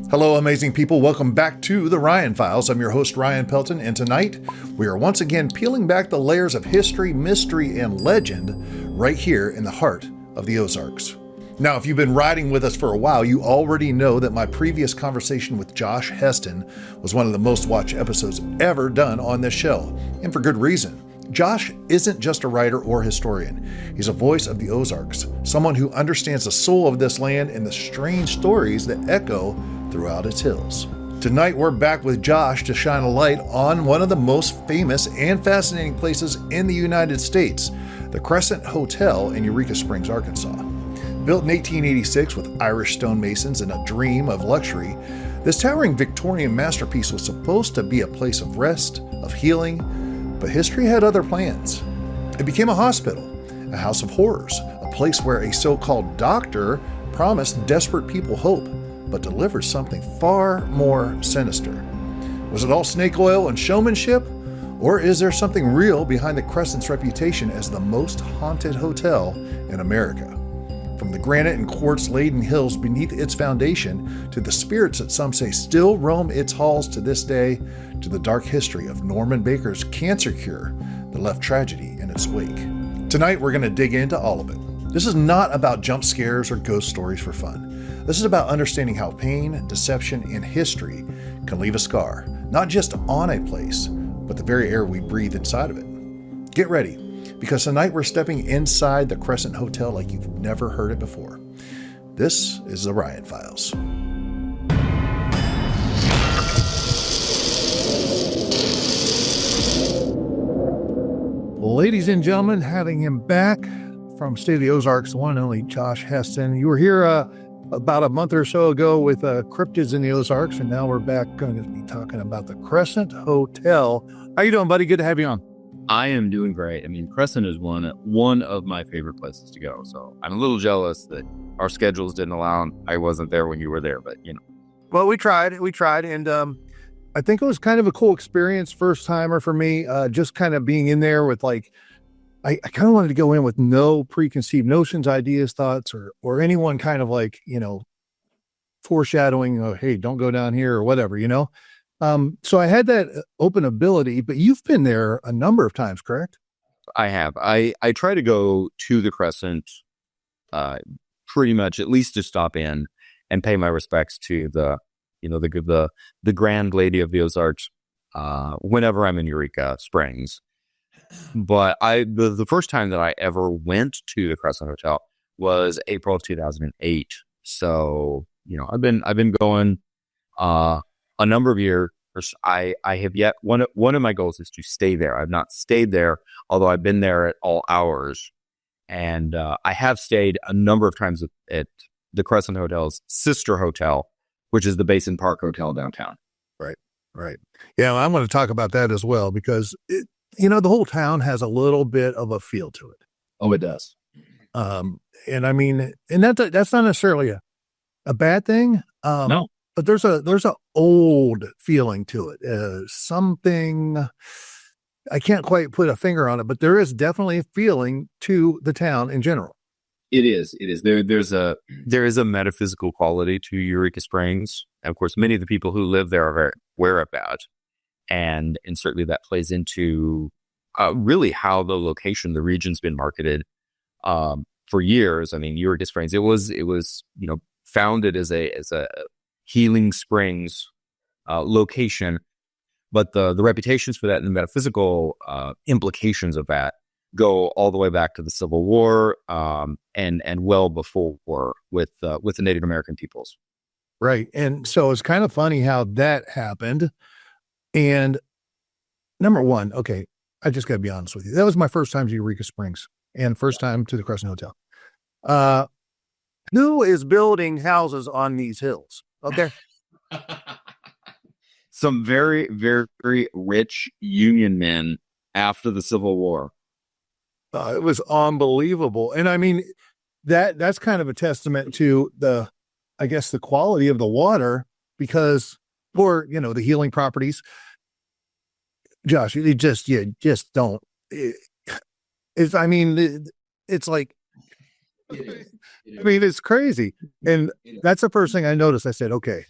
Hello, amazing people. Welcome back to the Ryan Files. I'm your host, Ryan Pelton, and tonight we are once again peeling back the layers of history, mystery, and legend right here in the heart of the Ozarks. Now, if you've been riding with us for a while, you already know that my previous conversation with Josh Heston was one of the most watched episodes ever done on this show, and for good reason. Josh isn't just a writer or historian. He's a voice of the Ozarks, someone who understands the soul of this land and the strange stories that echo throughout its hills. Tonight, we're back with Josh to shine a light on one of the most famous and fascinating places in the United States, the Crescent Hotel in Eureka Springs, Arkansas. Built in 1886 with Irish stonemasons and a dream of luxury, this towering Victorian masterpiece was supposed to be a place of rest, of healing, but history had other plans. It became a hospital, a house of horrors, a place where a so-called doctor promised desperate people hope, but delivered something far more sinister. Was it all snake oil and showmanship? Or is there something real behind the Crescent's reputation as the most haunted hotel in America? From the granite and quartz-laden hills beneath its foundation to the spirits that some say still roam its halls to this day, to the dark history of Norman Baker's cancer cure that left tragedy in its wake. Tonight, we're going to dig into all of it. This is not about jump scares or ghost stories for fun. This is about understanding how pain, deception, and history can leave a scar, not just on a place, but the very air we breathe inside of it. Get ready, because tonight we're stepping inside the Crescent Hotel like you've never heard it before. This is the Ryan Files. Ladies and gentlemen, having him back from State of the Ozarks, the one and only Josh Heston. You were here about a month or so ago with cryptids in the Ozarks, and now we're back going to be talking about the Crescent Hotel. How you doing, buddy? Good to have you on. I am doing great. I mean, Crescent is one of my favorite places to go, so I'm a little jealous that our schedules didn't allow, and I wasn't there when you were there, but you know. Well, we tried, and I think it was kind of a cool experience, first timer for me, just kind of being in there with like, I kind of wanted to go in with no preconceived notions, ideas, thoughts, or anyone kind of like, foreshadowing, oh, hey, don't go down here or whatever, So I had that open ability, but you've been there a number of times, correct? I have. I try to go to the Crescent pretty much at least to stop in and pay my respects to the Grand Lady of the Ozarks whenever I'm in Eureka Springs. But the first time that I ever went to the Crescent Hotel was April of 2008. So, I've been going a number of years. I have yet one of my goals is to stay there. I've not stayed there, although I've been there at all hours. And I have stayed a number of times at the Crescent Hotel's sister hotel, which is the Basin Park Hotel downtown. Right. Yeah, I'm going to talk about that as well because the whole town has a little bit of a feel to it. Oh, it does. And I mean, and that's not necessarily a bad thing. No, but there's a old feeling to it. Something I can't quite put a finger on it, but there is definitely a feeling to the town in general. It is. There is a metaphysical quality to Eureka Springs. And of course, many of the people who live there are very aware of that. And certainly that plays into really how the region's been marketed for years. I mean, Eureka Springs, it was founded as a healing springs location, but the reputations for that and the metaphysical implications of that go all the way back to the Civil War and well before with the Native American peoples. Right. And so it's kind of funny how that happened. And number one, okay, I just got to be honest with you. That was my first time to Eureka Springs and first time to the Crescent Hotel. Who is building houses on these hills? Okay. Some very, very rich Union men after the Civil War. It was unbelievable. And I mean, that's kind of a testament to the quality of the water because for, the healing properties. Josh, you just don't. It's like, I mean, it's crazy. And that's the first thing I noticed. I said, okay,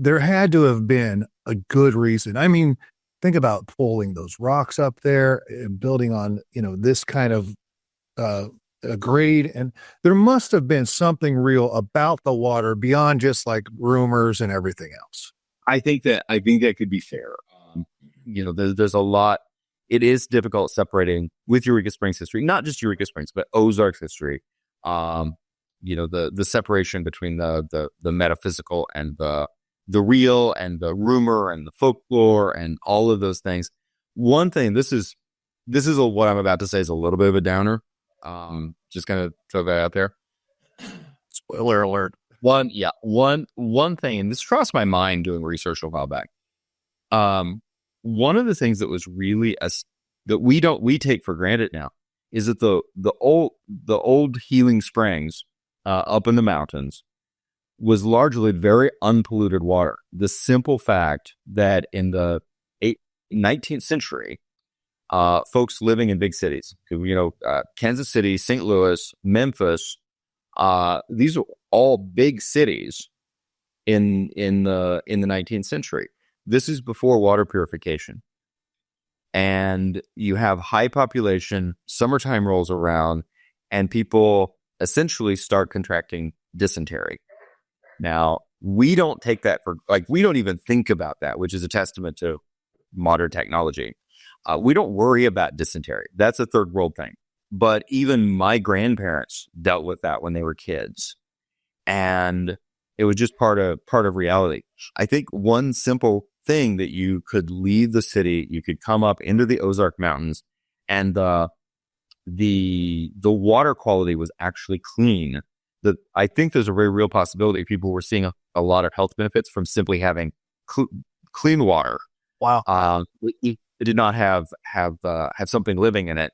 there had to have been a good reason. I mean, think about pulling those rocks up there and building on, this kind of a grade. And there must have been something real about the water beyond just like rumors and everything else. I think that could be fair. There's a lot. It is difficult separating with Eureka Springs history, not just Eureka Springs, but Ozarks history. The separation between the metaphysical and the real, and the rumor and the folklore and all of those things. One thing, this is what I'm about to say is a little bit of a downer. Just kind of throw that out there. Spoiler alert. One thing, and this crossed my mind doing research a while back. One of the things that was really that we take for granted now is that the old healing springs up in the mountains was largely very unpolluted water. The simple fact that in the 19th century, folks living in big cities, Kansas City, St. Louis, Memphis, these are all big cities in the 19th century. This is before water purification. And you have high population, summertime rolls around, and people essentially start contracting dysentery. Now, we don't take that we don't even think about that, which is a testament to modern technology. We don't worry about dysentery. That's a third world thing. But even my grandparents dealt with that when they were kids. And it was just part of reality. I think one simple thing that you could leave the city, you could come up into the Ozark Mountains, and the water quality was actually clean. I think there's a very real possibility people were seeing a lot of health benefits from simply having clean water. Wow. It did not have something living in it.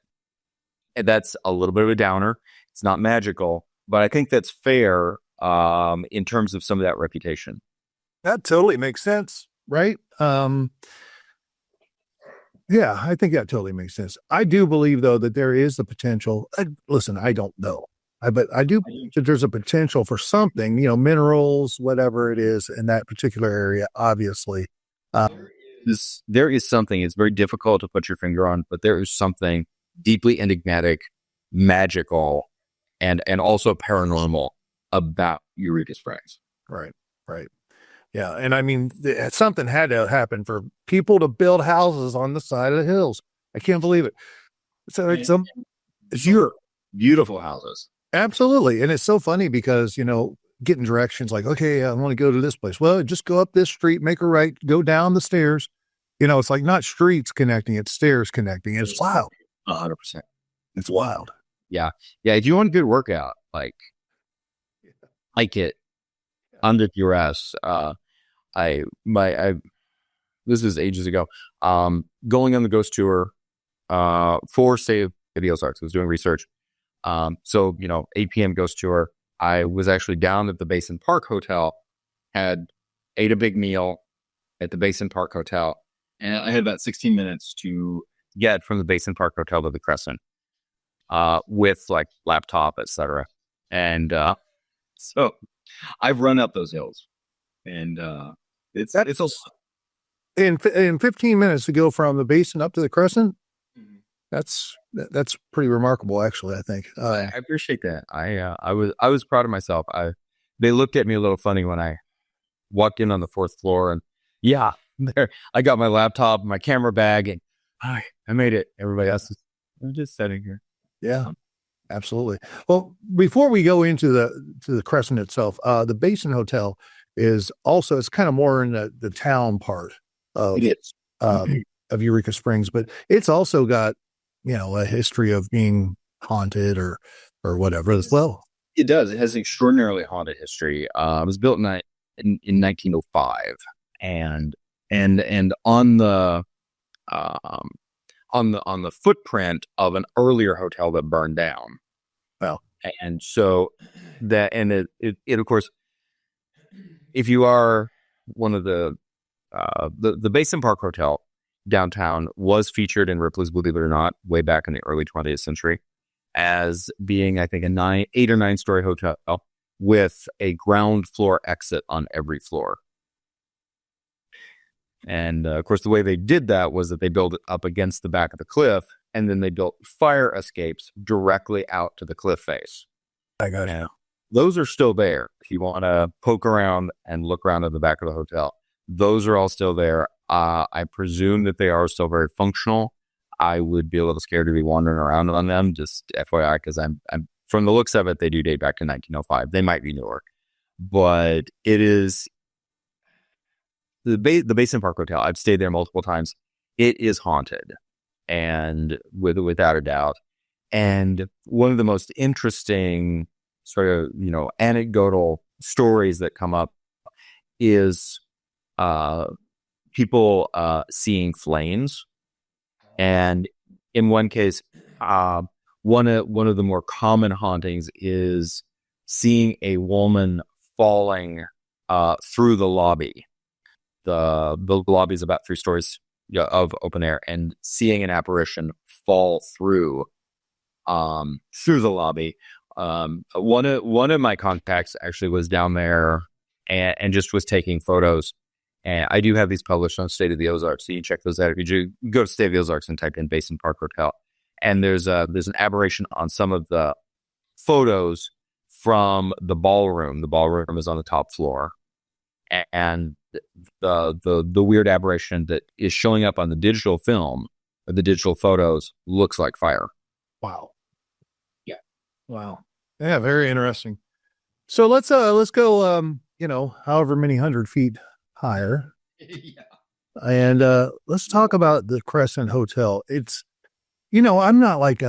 And that's a little bit of a downer. It's not magical, but I think that's fair in terms of some of that reputation. That totally makes sense, right? Yeah, I think that totally makes sense. I do believe, though, that there is the potential. Listen, I don't know. But I do believe that there's a potential for something, minerals, whatever it is in that particular area, obviously. There is something, it's very difficult to put your finger on, but there is something deeply enigmatic, magical, and also paranormal about Eureka Springs. Right. Yeah. And I mean, something had to happen for people to build houses on the side of the hills. I can't believe it. So it's Europe. Beautiful houses. Absolutely. And it's so funny because, getting directions like, okay, I want to go to this place. Well, just go up this street, make a right, go down the stairs. It's like not streets connecting, it's stairs connecting. It's wild. 100%. It's wild. Yeah. Yeah. If you want a good workout, like it under duress, this is ages ago, going on the ghost tour, for Save the Ozarks. I was doing research. 8 p.m. ghost tour. I was actually down at the Basin Park Hotel, ate a big meal at the Basin Park Hotel, and I had about 16 minutes to get from the Basin Park Hotel to the Crescent, with like laptop, etc. And so I've run up those hills, and it's in 15 minutes to go from the Basin up to the Crescent. That's pretty remarkable, actually. I think I appreciate that. I was proud of myself. They looked at me a little funny when I walked in on the 4th floor, and there I got my laptop, my camera bag, and I made it. Everybody else is just sitting here. Yeah, absolutely. Well, before we go into the Crescent itself, the Basin Hotel is also, it's kind of more in the town part of it is of Eureka Springs, but it's also got a history of being haunted or whatever as well. It does. It has an extraordinarily haunted history. It was built in 1905, and on the footprint of an earlier hotel that burned down. Well, and so it of course, if you are one of the Basin Park Hotel downtown was featured in Ripley's Believe It or Not way back in the early 20th century as being, I think, a 8 or 9 story hotel with a ground floor exit on every floor. And of course, the way they did that was that they built it up against the back of the cliff, and then they built fire escapes directly out to the cliff face. I got it. Those are still there. If you want to poke around and look around at the back of the hotel, those are all still there. I presume that they are still very functional. I would be a little scared to be wandering around on them, just FYI, because I'm from the looks of it, they do date back to 1905. They might be newer, but it is the Basin Park Hotel. I've stayed there multiple times. It is haunted, and without a doubt. And one of the most interesting sort of, anecdotal stories that come up is people seeing flames. And in one case, one of the more common hauntings is seeing a woman falling through the lobby. The lobby is about 3 stories of open air, and seeing an apparition fall through the lobby. One of my contacts actually was down there and just was taking photos. And I do have these published on State of the Ozarks, so you can check those out. If you go to State of the Ozarks and type in Basin Park Hotel, and there's an aberration on some of the photos from the ballroom. The ballroom is on the top floor, and the weird aberration that is showing up on the digital film, or the digital photos, looks like fire. Wow. Yeah. Wow. Yeah, very interesting. So let's go however many 100 feet higher. Yeah. And let's talk about the Crescent Hotel. It's, I'm not like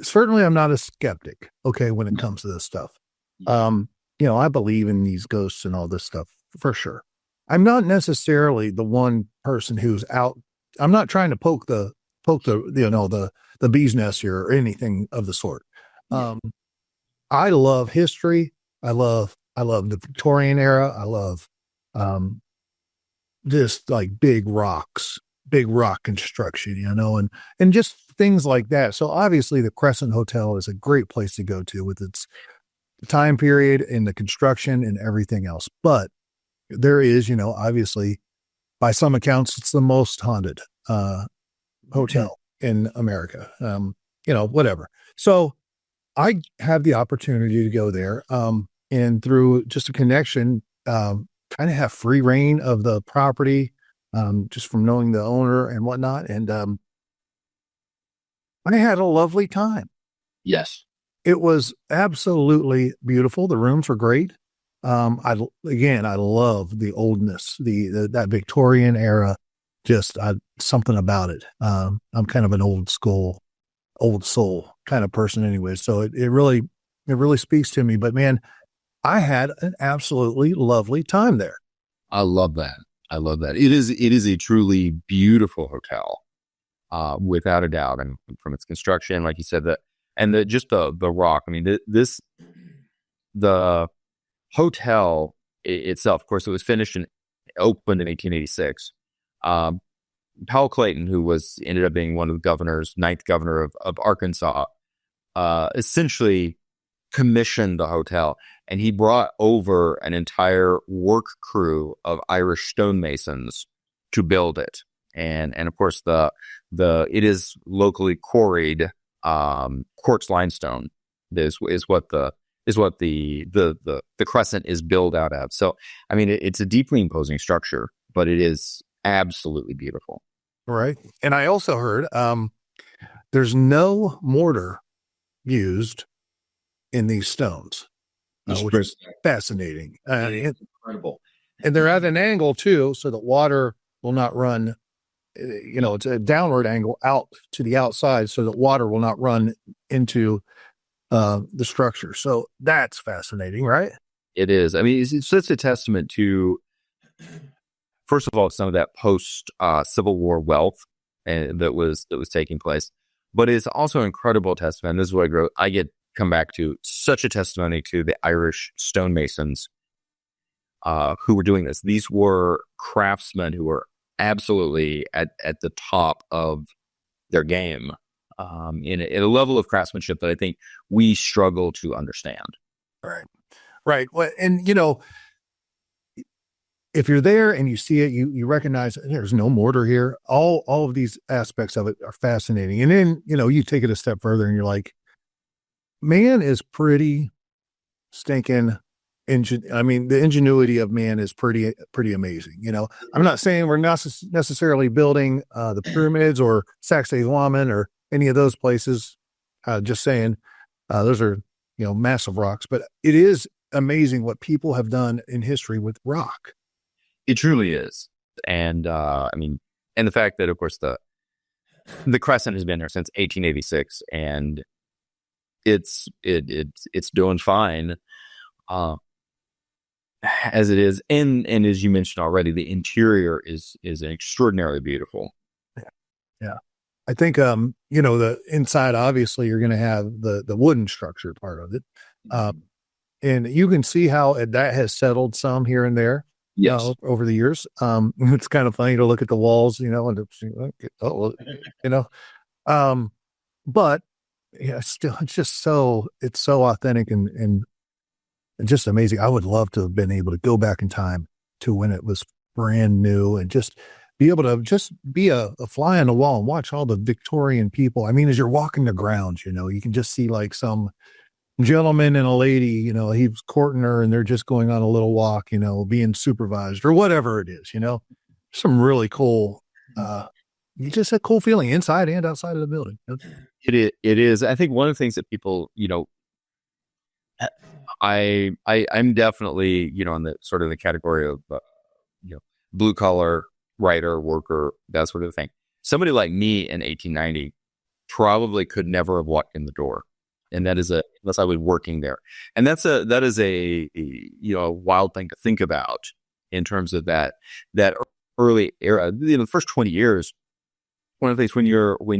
certainly I'm not a skeptic, okay, when it comes to this stuff. I believe in these ghosts and all this stuff for sure. I'm not necessarily the one person who's out. I'm not trying to poke the bee's nest here or anything of the sort. I love history. I love the Victorian era. I love just like big rock construction, and just things like that. So obviously the Crescent Hotel is a great place to go to with its time period and the construction and everything else. But there is, obviously by some accounts, it's the most haunted hotel in America, whatever. So I have the opportunity to go there, and through just a connection, kind of have free reign of the property, just from knowing the owner and whatnot. And I had a lovely time. Yes. It was absolutely beautiful. The rooms were great. I love the oldness, that Victorian era, just something about it. I'm kind of an old soul kind of person anyway. So it really speaks to me, but man, I had an absolutely lovely time there. I love that. It is a truly beautiful hotel, without a doubt. And from its construction, like you said, the rock. I mean, the hotel itself, of course, it was finished and opened in 1886. Powell Clayton, who ended up being one of the governors, 9th governor of Arkansas, essentially commissioned the hotel, and he brought over an entire work crew of Irish stonemasons to build it. And of course it is locally quarried quartz limestone is what the Crescent is built out of. So I mean, it's a deeply imposing structure, but it is absolutely beautiful. Right. And I also heard there's no mortar used in these stones, which is fascinating. It's incredible. And they're at an angle too, so that water will not run, it's a downward angle out to the outside so that water will not run into the structure. So that's fascinating, right? It is. I mean, it's such a testament to, first of all, some of that post Civil War wealth that was taking place, but it's also an incredible testament. This is what I get come back to, such a testimony to the Irish stonemasons who were doing this. These were craftsmen who were absolutely at the top of their game, in a level of craftsmanship that I think we struggle to understand. Right. Well, and if you're there and you see it, you recognize there's no mortar here. All of these aspects of it are fascinating. And then, you take it a step further and you're like, man is pretty stinking the ingenuity of man is pretty amazing. I'm not saying we're not necessarily building the pyramids or Sacsayhuaman or any of those places. Just saying, those are, massive rocks, but it is amazing what people have done in history with rock. It truly is. And and the fact that, of course, the Crescent has been there since 1886, and it's doing fine as it is. And as you mentioned already, the interior is extraordinarily beautiful. Yeah. I think, the inside, obviously you're going to have the wooden structure part of it. And you can see how that has settled some here and there. Yes. Over the years. It's kind of funny to look at the walls, but yeah, still, it's so authentic and just amazing. I would love to have been able to go back in time to when it was brand new and just be able to just be a fly on the wall and watch all the Victorian people. As you're walking the grounds, you can just see like some gentleman and a lady, he was courting her and they're just going on a little walk, being supervised or whatever it is, some really cool, just a cool feeling inside and outside of the building. It is. I think one of the things that people, I'm definitely, in the sort of the category of, blue collar writer, worker, that sort of thing. Somebody like me in 1890 probably could never have walked in the door. And that is unless I was working there. And that is a wild thing to think about in terms of that early era. The first 20 years, one of the things when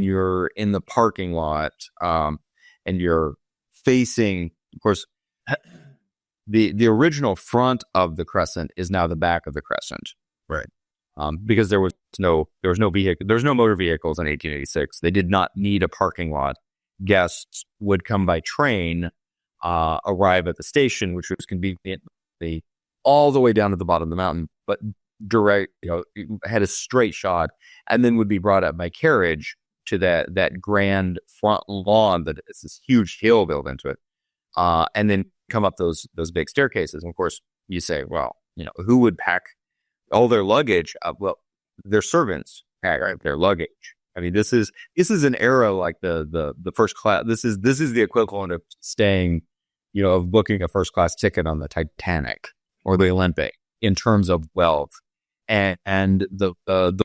you're in the parking lot, and you're facing, of course, the original front of the Crescent is now the back of the Crescent. Right. Because there was no vehicle, there was no motor vehicles in 1886. They did not need a parking lot. Guests would come by train, arrive at the station, which was conveniently all the way down to the bottom of the mountain, but direct, had a straight shot, and then would be brought up by carriage to that grand front lawn that is this huge hill built into it, and then come up those big staircases. And of course, you say, well, who would pack all their luggage up? Well, their servants pack their luggage. This is an era like the first class. This is the equivalent of staying, of booking a first class ticket on the Titanic or the Olympic in terms of wealth. And the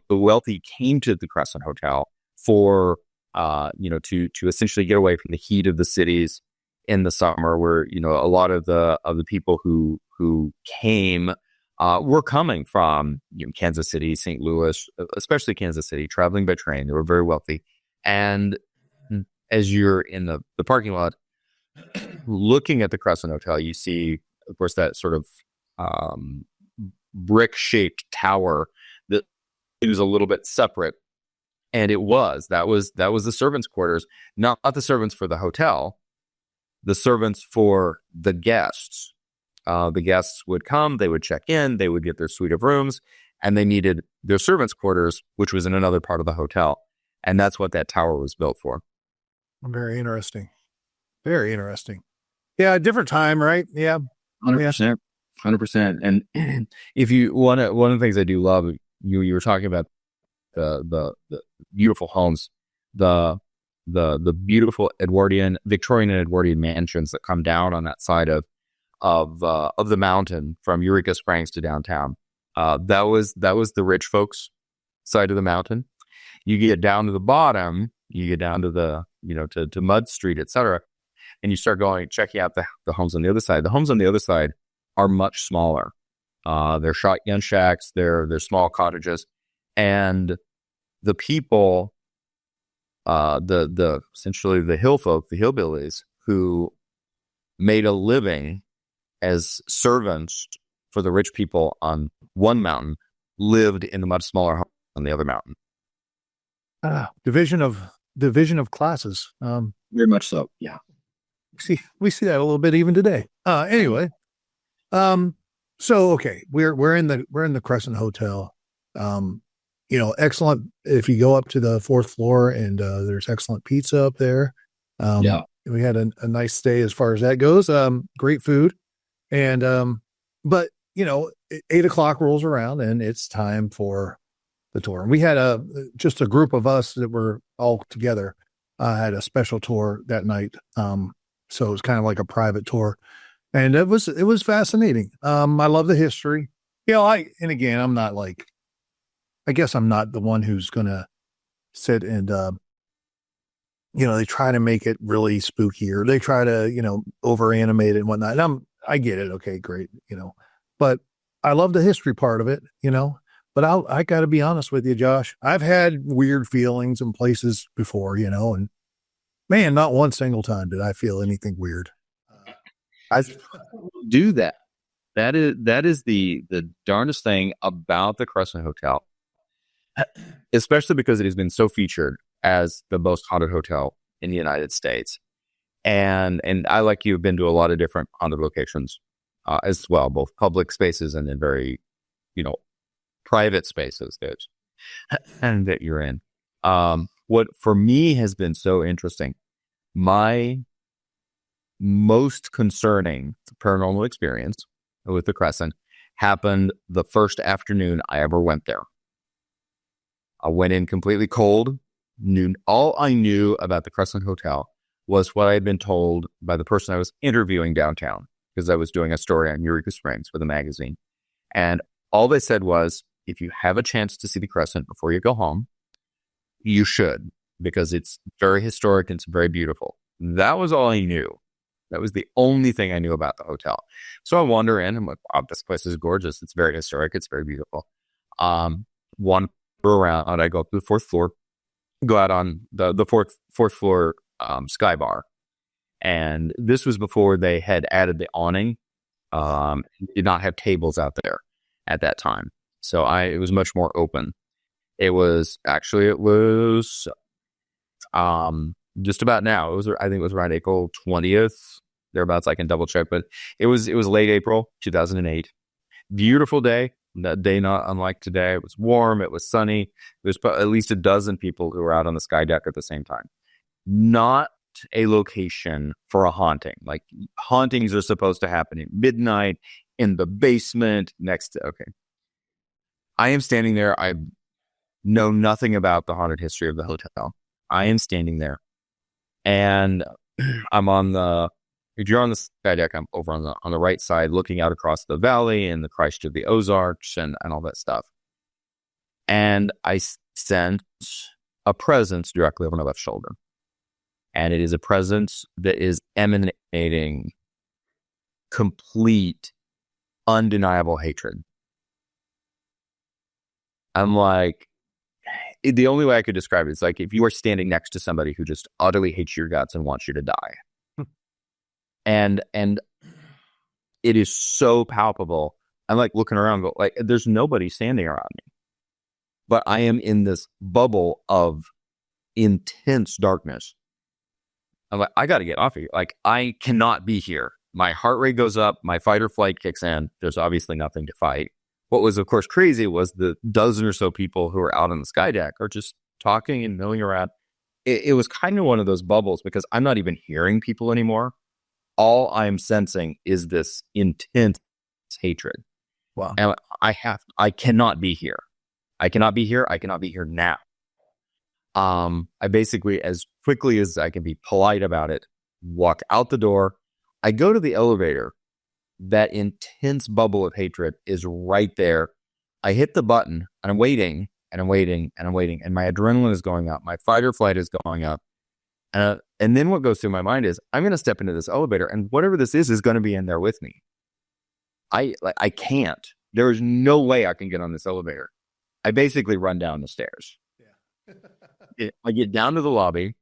wealthy came to the Crescent Hotel for to essentially get away from the heat of the cities in the summer, where a lot of the people who came were coming from Kansas City, St. Louis, especially Kansas City, traveling by train. They were very wealthy. And as you're in the parking lot, looking at the Crescent Hotel, you see, of course, that sort of brick-shaped tower that is a little bit separate. And that was the servants' quarters, not the servants for the hotel, the servants for the guests. The guests would come, they would check in, they would get their suite of rooms, and they needed their servants' quarters, which was in another part of the hotel. And that's what that tower was built for. Very interesting. Very interesting. Yeah, a different time, right? Yeah. 100%. 100%. And if you one of the things I do love, you were talking about the beautiful homes, the beautiful Victorian and Edwardian mansions that come down on that side of the mountain from Eureka Springs to downtown. That was the rich folks side of the mountain. You get down to the bottom, you get down to the to Mud Street, etc., and you start checking out the homes on the other side. The homes on the other side are much smaller. They're shotgun shacks. They're small cottages, and the people, essentially the hill folk, the hillbillies who made a living as servants for the rich people on one mountain, lived in the much smaller home on the other mountain. Division of classes. Very much so. Yeah. We see that a little bit even today. Anyway, So okay, we're in the Crescent Hotel. Excellent. If you go up to the fourth floor, and there's excellent pizza up there. Yeah. We had a nice stay as far as that goes. Great food, and but 8 o'clock rolls around, and it's time for the tour. And we had just a group of us that were all together. Had a special tour that night. So it was kind of like a private tour. And it was fascinating. I love the history. I'm not like, I guess I'm not the one who's going to sit and, they try to make it really spooky, or they try to, over animate it and whatnot. And I get it. Okay, great. But I love the history part of it, but I got to be honest with you, Josh. I've had weird feelings in places before, and man, not one single time did I feel anything weird. I do that. That is the darndest thing about the Crescent Hotel, especially because it has been so featured as the most haunted hotel in the United States. And I, like you, have been to a lot of different haunted locations as well, both public spaces and then very, private spaces that you're in. What for me has been so interesting, my most concerning paranormal experience with the Crescent happened the first afternoon I ever went there. I went in completely cold. All I knew about the Crescent Hotel was what I had been told by the person I was interviewing downtown, because I was doing a story on Eureka Springs for the magazine. And all they said was, if you have a chance to see the Crescent before you go home, you should, because it's very historic and it's very beautiful. That was all I knew. That was the only thing I knew about the hotel. So I wander in. I'm like, wow, this place is gorgeous. It's very historic. It's very beautiful. Wander around. I go up to the fourth floor, go out on the fourth floor sky bar. And this was before they had added the awning. Did not have tables out there at that time. So it was much more open. It was just about now. I think it was around April 20th, thereabouts. I can double check, but it was late April 2008. Beautiful day. That day, not unlike today. It was warm. It was sunny. There's at least a dozen people who were out on the sky deck at the same time. Not a location for a haunting. Like, hauntings are supposed to happen at midnight in the basement next to. Okay, I am standing there. I know nothing about the haunted history of the hotel. I am standing there. And if you're on the sky deck, I'm over on the right side, looking out across the valley and the Christ of the Ozarks and all that stuff. And I sense a presence directly over my left shoulder. And it is a presence that is emanating complete, undeniable hatred. I'm like, the only way I could describe it is like if you are standing next to somebody who just utterly hates your guts and wants you to die. And it is so palpable. I'm like looking around, like there's nobody standing around me. But I am in this bubble of intense darkness. I'm like, I got to get off of here. Like, I cannot be here. My heart rate goes up. My fight or flight kicks in. There's obviously nothing to fight. What was, of course, crazy was the dozen or so people who were out on the sky deck are just talking and milling around. It was kind of one of those bubbles because I'm not even hearing people anymore. All I'm sensing is this intense hatred. Wow. And I cannot be here. I cannot be here. I cannot be here now. I basically, as quickly as I can be polite about it, walk out the door. I go to the elevator. That intense bubble of hatred is right there. I hit the button and I'm waiting and I'm waiting and I'm waiting. And my adrenaline is going up. My fight or flight is going up. And then what goes through my mind is I'm going to step into this elevator and whatever this is going to be in there with me. I can't. There is no way I can get on this elevator. I basically run down the stairs. Yeah. I get down to the lobby.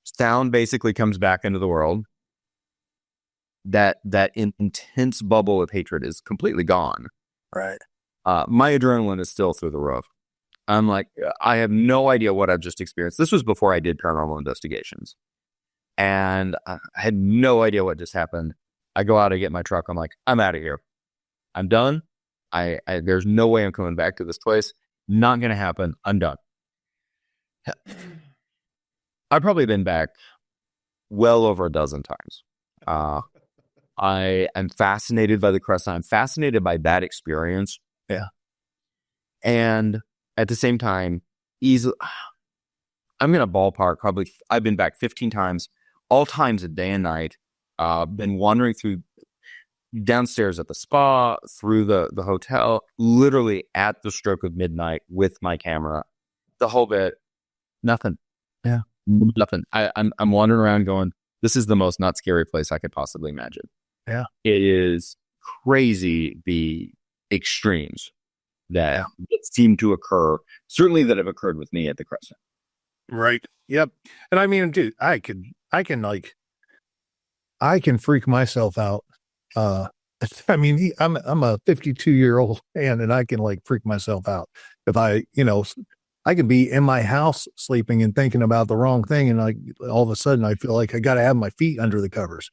Sound basically comes back into the world. That intense bubble of hatred is completely gone. Right. My adrenaline is still through the roof. I'm like, I have no idea what I've just experienced. This was before I did paranormal investigations. And I had no idea what just happened. I go out, I get my truck. I'm like, I'm out of here. I'm done. There's no way I'm coming back to this place. Not going to happen. I'm done. I've probably been back well over a dozen times. I am fascinated by the Crescent. I'm fascinated by that experience. Yeah. And at the same time, easily, I'm going to ballpark probably, I've been back 15 times, all times of day and night. Been wandering through downstairs at the spa, through the hotel, literally at the stroke of midnight with my camera. The whole bit, nothing. Yeah. Nothing. I'm wandering around going, this is the most not scary place I could possibly imagine. Yeah. It is crazy the extremes that seem to occur, certainly that have occurred with me at the Crescent. Right. Yep. And I mean, dude, I can freak myself out. I mean, I'm a 52-year-old man, and I can like freak myself out if I can be in my house sleeping and thinking about the wrong thing, and like all of a sudden I feel like I got to have my feet under the covers,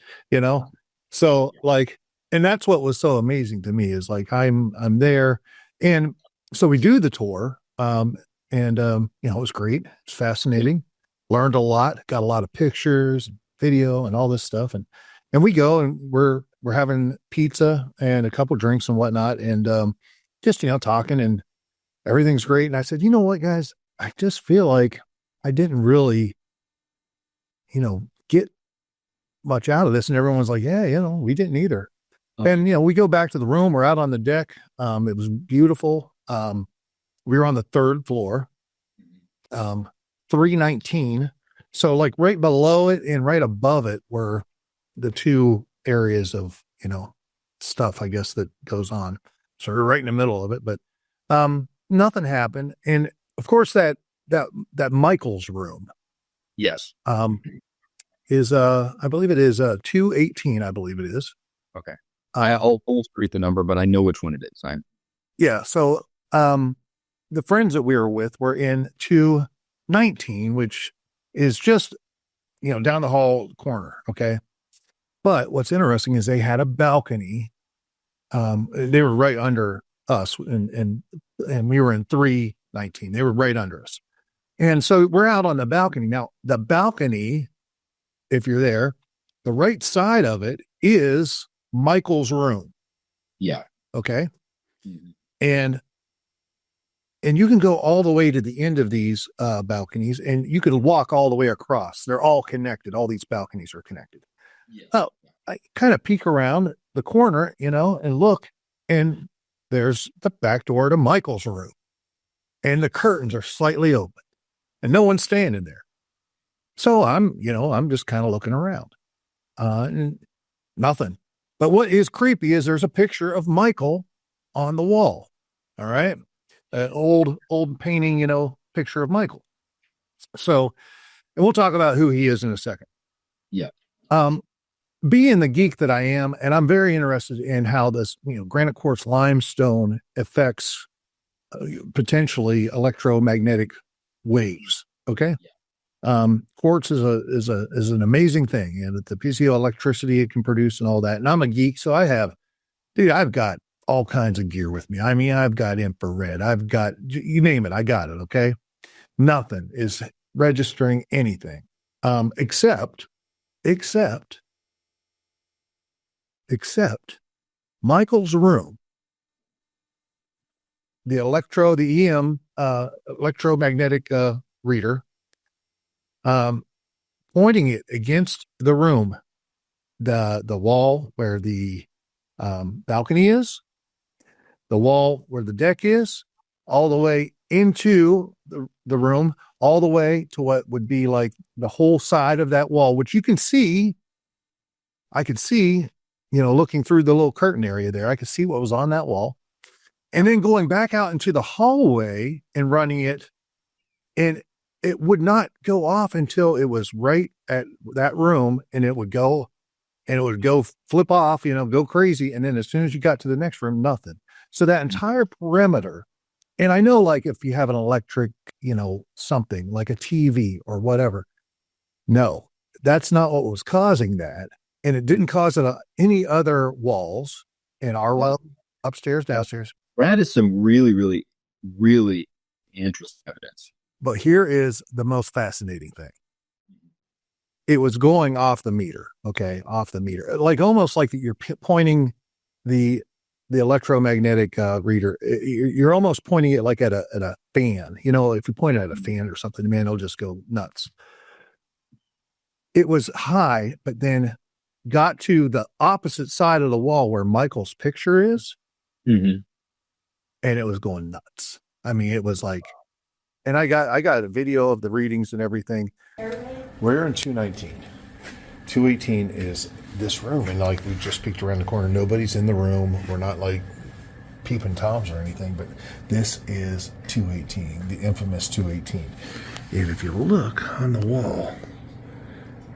So like, and that's what was so amazing to me is like I'm there, and so we do the tour, it was great. It's fascinating. Learned a lot. Got a lot of pictures, video, and all this stuff, and we go and we're having pizza and a couple drinks and whatnot, and just talking, and everything's great. And I said, you know what, guys, I just feel like I didn't really, get much out of this. And everyone's like, yeah, we didn't either. Oh. And, we go back to the room. We're out on the deck. It was beautiful. We were on the third floor, 319. So like right below it and right above it were the two areas of, stuff, I guess, that goes on. So we're right in the middle of it, but nothing happened. And of course that Michael's room. Yes. Is I believe it is 218, I believe it is. Okay. I'll read the number, but I know which one it is. Yeah. So the friends that we were with were in 219, which is just, down the hall corner. Okay. But what's interesting is they had a balcony. They were right under us, and we were in 319. They were right under us. And so we're out on the balcony. Now, the balcony, if you're there, the right side of it is Michael's room. Yeah. Okay. Mm-hmm. And you can go all the way to the end of these balconies, and you can walk all the way across. They're all connected. All these balconies are connected. Yeah. Oh, I kind of peek around the corner, and look, and there's the back door to Michael's room, and the curtains are slightly open, and no one's standing there. So I'm just kind of looking around, and nothing. But what is creepy is there's a picture of Michael on the wall. All right. An old painting, picture of Michael. So, and we'll talk about who he is in a second. Yeah. Being the geek that I am, and I'm very interested in how this, granite quartz limestone affects potentially electromagnetic waves. Okay. Yeah. Quartz is an amazing thing, and the piezoelectricity it can produce and all that. And I'm a geek, so I've got all kinds of gear with me. I mean, I've got infrared, I've got, you name it, I got it. Okay. Nothing is registering anything, except Michael's room, the EM, electromagnetic, reader, pointing it against the room, the wall where the, balcony is, the wall where the deck is, all the way into the room, all the way to what would be like the whole side of that wall, which you can see. I could see, looking through the little curtain area there, I could see what was on that wall. And then going back out into the hallway and running it, and it would not go off until it was right at that room, and it would go flip off, go crazy. And then as soon as you got to the next room, nothing. So that entire perimeter, and I know, like, if you have an electric, something like a TV or whatever, no, that's not what was causing that. And it didn't cause it any other walls in our wall. Upstairs, downstairs. That is some really, really, really interesting evidence. But here is the most fascinating thing. It was going off the meter, okay, off the meter, like almost like you're pointing the electromagnetic reader. You're almost pointing it like at a fan. You know, if you point it at a fan or something, man, it'll just go nuts. It was high, but then got to the opposite side of the wall where Michael's picture is, Mm-hmm. and it was going nuts. I mean, it was like, and I got a video of the readings and everything. We're in 219. 218 is this room, and like we just peeked around the corner. Nobody's in the room. We're not like peeping toms or anything, but this is 218, the infamous 218. And if you look on the wall,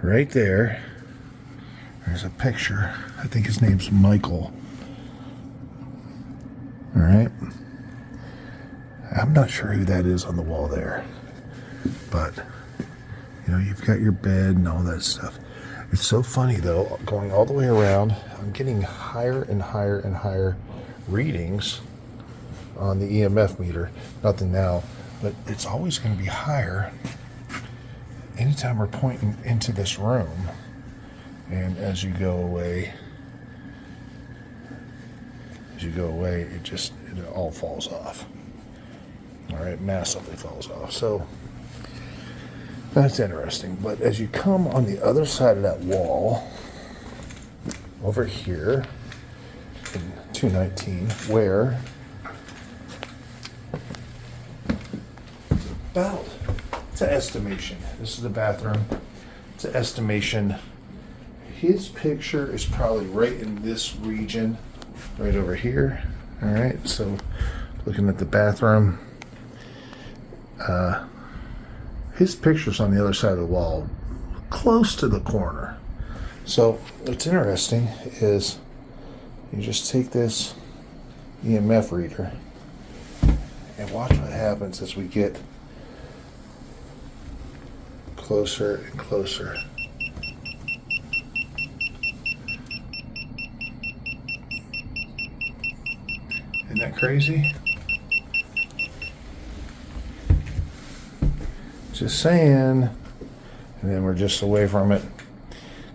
right there, there's a picture. I think his name's Michael. All right. I'm not sure who that is on the wall there, but you know, you've got your bed and all that stuff. It's so funny though, going all the way around, I'm getting higher and higher and higher readings on the EMF meter. Nothing now, but it's always going to be higher anytime we're pointing into this room. And as you go away, it all falls off. All right, massively falls off. So that's interesting. But as you come on the other side of that wall, over here in 219, where about, it's an estimation. This is the bathroom. It's an estimation. His picture is probably right in this region, right over here. All right, so looking at the bathroom, his picture's on the other side of the wall, close to the corner. So what's interesting is you just take this EMF reader and watch what happens as we get closer and closer. Isn't that crazy? Just saying. And then we're just away from it.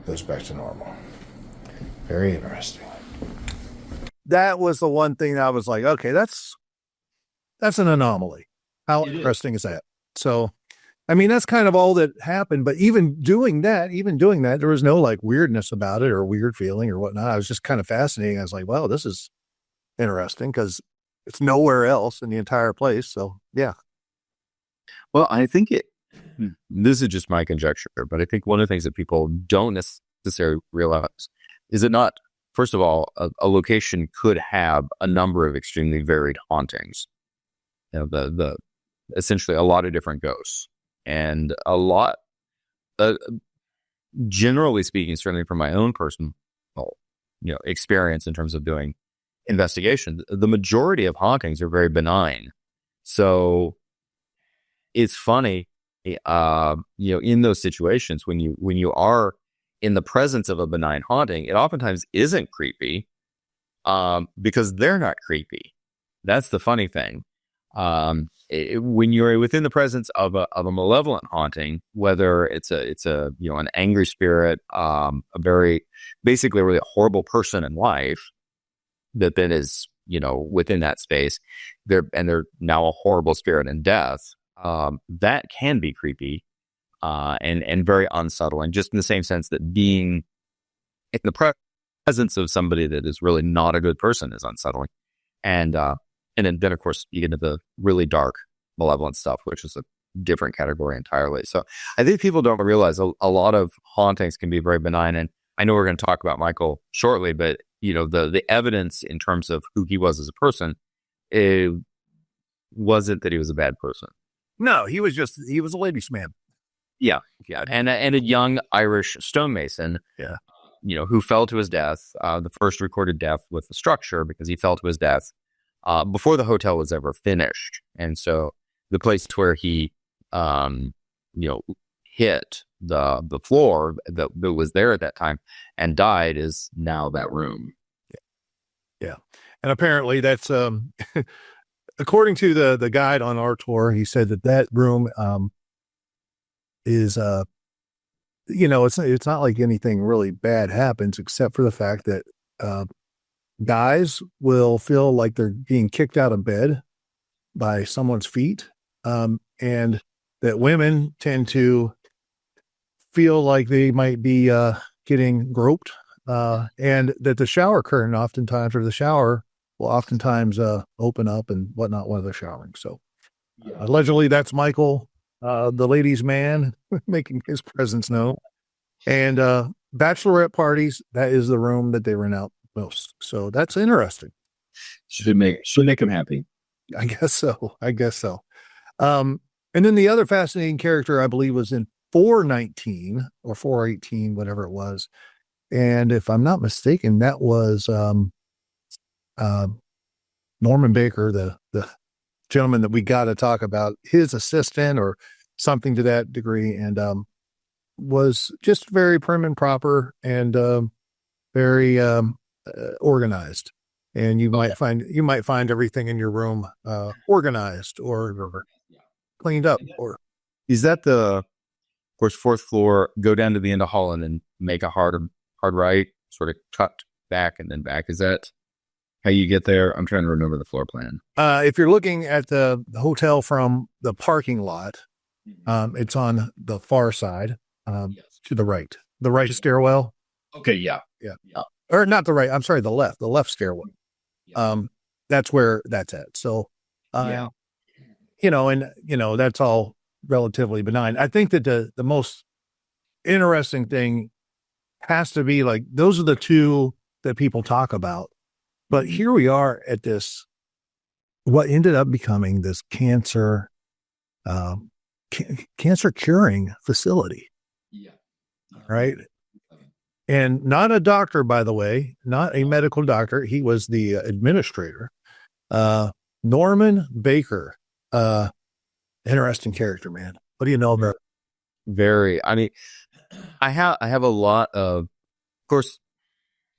Goes back to normal. Very interesting. That was the one thing I was like, okay, that's an anomaly. How interesting is that? So, I mean, that's kind of all that happened. But even doing that, there was no like weirdness about it or weird feeling or whatnot. I was just kind of fascinating. I was like, wow, this is interesting because it's nowhere else in the entire place. So, yeah. Well, I think this is just my conjecture, but I think one of the things that people don't necessarily realize is that not, first of all, a location could have a number of extremely varied hauntings. You know, the essentially a lot of different ghosts and a lot, generally speaking, certainly from my own personal, experience in terms of doing investigation, the majority of hauntings are very benign. So it's funny, in those situations when you are in the presence of a benign haunting, it oftentimes isn't creepy, because they're not creepy. That's the funny thing. When you're within the presence of a malevolent haunting, whether it's an angry spirit, basically a really horrible person in life that then is, within that space, they're now a horrible spirit in death. That can be creepy, and very unsettling, just in the same sense that being in the presence of somebody that is really not a good person is unsettling. And then of course you get into the really dark malevolent stuff, which is a different category entirely. So I think people don't realize a lot of hauntings can be very benign. And I know we're going to talk about Michael shortly, but the evidence in terms of who he was as a person, it wasn't that he was a bad person. No, he was a ladies' man. Yeah. And a young Irish stonemason, who fell to his death, the first recorded death with the structure, because he fell to his death before the hotel was ever finished. And so the place where he, hit the floor that was there at that time and died is now that room. Yeah. And apparently that's according to the guide on our tour, he said that room is it's not like anything really bad happens except for the fact that guys will feel like they're being kicked out of bed by someone's feet, and that women tend to feel like they might be getting groped, and that the shower curtain oftentimes, or the shower will oftentimes open up and whatnot while they're showering. So allegedly that's Michael, the ladies' man, making his presence known. And bachelorette parties, that is the room that they rent out most. So that's interesting. Should make them happy. I guess so. And then the other fascinating character, I believe, was in 419 or 418, whatever it was. And if I'm not mistaken, that was Norman Baker, the gentleman that we got to talk about, his assistant or something to that degree, and was just very prim and proper and very organized. And you might find everything in your room organized or cleaned up. Or is that the, of course, fourth floor? Go down to the end of hall and then make a hard right, sort of cut back and then back. Is that how you get there? I'm trying to remember the floor plan. If you're looking at the hotel from the parking lot, it's on the far side, to the right stairwell. Okay. Yeah. Or not the right. I'm sorry, the left stairwell. That's where that's at. So, and that's all relatively benign. I think that the most interesting thing has to be like, those are the two that people talk about. But here we are at this, what ended up becoming this cancer curing facility. Yeah. Right. And not a doctor, by the way, not a medical doctor. He was the administrator. Norman Baker, interesting character, man. What do you know about? Very. I mean, I have a lot of course,